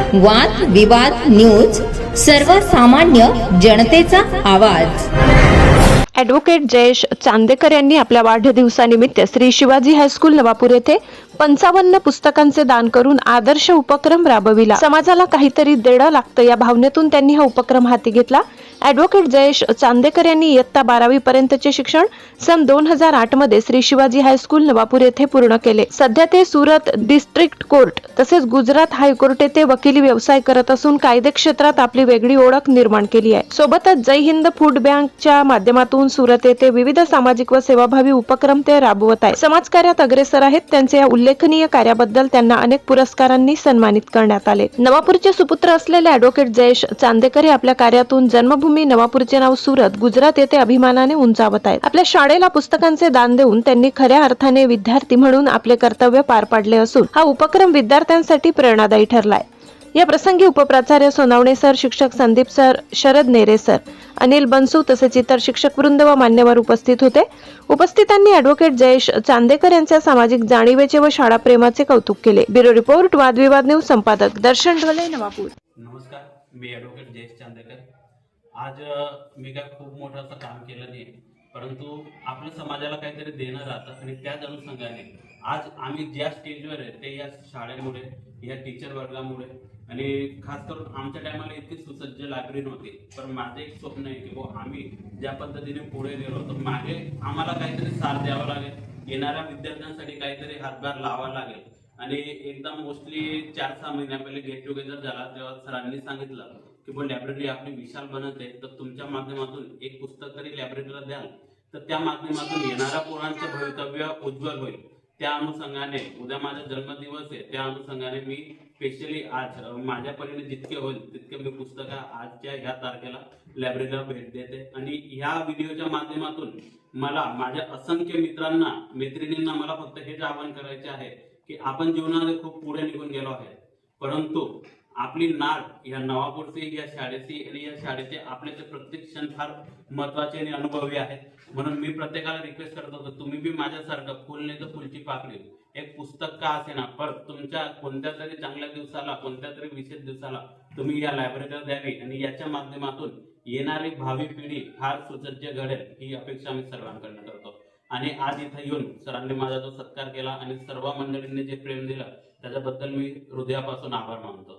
वाद विवाद न्यूज, सर्वसामान्य जनतेचा आवाज। ॲडव्होकेट जयेश चांदेकर यांनी आपल्या वाढदिवसानिमित्त श्री शिवाजी हायस्कूल नवापूर येथे 55 पुस्तकांचे दान करून आदर्श उपक्रम राबविला। समाजाला काहीतरी देणं लागतं या भावनेतून त्यांनी हा उपक्रम हाती घेतला। ॲडव्होकेट जयेश चांदेकर यांनी इयत्ता 12वी पर्यंतचे शिक्षण सन 2008 मध्ये श्री शिवाजी हायस्कूल नवापूर येथे पूर्ण केले। सध्या ते सुरत डिस्ट्रिक्ट कोर्ट तसेच गुजरात हायकोर्ट येथे वकिली व्यवसाय करत असून कायदे क्षेत्रात आपली वेगळी ओळख निर्माण केली आहे। सोबतच जय हिंद फूड बँकच्या माध्यमातून सुरत येथे विविध सामाजिक व सेवाभावी उपक्रम ते राबवत आहेत। समाजकार्यात अग्रेसर आहेत। त्यांचे या उल्लेखनीय कार्याबद्दल त्यांना अनेक पुरस्कारांनी सन्मानित करण्यात आले। नवापूरचे सुपुत्र असलेले ॲडव्होकेट जयेश चांदेकर हे आपल्या कार्यातून जन्मभूमी नवापूरचे नाव सुरत गुजरात येथे अभिमानाने उंचावत आहेत। आपल्या शाळेला पुस्तकांचे दान देऊन त्यांनी खऱ्या अर्थाने विद्यार्थी म्हणून आपले कर्तव्य पार पाडले असून हा उपक्रम विद्यार्थ्यांसाठी प्रेरणादायी ठरलाय। या प्रसंगी उपप्राचार्य सोनावणे सर, शिक्षक संदीप सर, शरद नेरे सर, अनिल बनसू तसेच इतर शिक्षक वृंद व मान्यवर उपस्थित होते। उपस्थितांनी ॲडव्होकेट जयेश चांदेकर यांच्या सामाजिक जाणीवेचे व शाळा प्रेमाचे कौतुक केले। ब्युरो रिपोर्ट, वादविवाद न्यूज, संपादक दर्शन ढोले, नवापूर। नमस्कार, मी ॲडव्होकेट जयेश चांदेकर। आज मी काय खूप मोठं असं काम केलं नाही, परंतु आपल्या समाजाला काहीतरी देणं राहतं आणि त्याच अनुषंगाने आज आम्ही ज्या स्टेजवर आहे ते या शाळेमुळे, या टीचर वर्गामुळे आणि खास करून आमच्या टायमाला इतकी सुसज्ज लायब्ररी नव्हती। पण माझं एक स्वप्न आहे की आम्ही ज्या पद्धतीने पुढे गेलो तर मागे आम्हाला काहीतरी साथ द्यावा लागेल, येणाऱ्या विद्यार्थ्यांसाठी काहीतरी हातभार लावावा लागेल। आणि एकदम मोस्टली 4-6 महिन्या पहिले गेट टुगेदर झाला तेव्हा सरांनी सांगितलं की लायब्ररी आपली विशाल बनत आहे, तर तुमच्या माध्यमातून एक पुस्तक तरी लायब्ररीला द्याल तर त्या माध्यमातून येणाऱ्या पोरांचे भवितव्य उज्ज्वल होईल। त्या अनुषंगाने उद्या माझा जन्मदिवस आहे, त्या अनुषंगाने मी स्पेशली आज माझ्या परीने जितके होईल तितके मी पुस्तकं आजच्या ह्या तारखेला लायब्ररीला भेट देते। आणि ह्या व्हिडिओच्या माध्यमातून मला माझ्या असंख्य मित्रांना मैत्रिणींना मला फक्त हेच आवाहन करायचे आहे की आपण जीवनामध्ये खूप पुढे निघून गेलो आहे, परंतु आपली नाळ या नवापूरची, या शाळेची आणि या शाळेचे आपल्याचे प्रत्येक क्षण फार महत्वाचे आणि अनुभवी आहेत। म्हणून मी प्रत्येकाला रिक्वेस्ट करत होतो, तुम्ही बी माझ्यासारखं फुल नाही तर फुलची पाकळी एक पुस्तक का असे ना, पण तुमच्या कोणत्या तरी चांगल्या दिवसाला, कोणत्या तरी विशेष दिवसाला तुम्ही या लायब्ररीला द्यावी आणि याच्या माध्यमातून येणारी भावी पिढी फार सुसज्ज घडेल ही अपेक्षा मी सर्वांकडून करतो। आणि आज इथं येऊन सरांनी माझा जो सत्कार केला आणि सर्व मंडळींनी जे प्रेम दिलं त्याच्याबद्दल मी हृदयापासून आभार मानतो।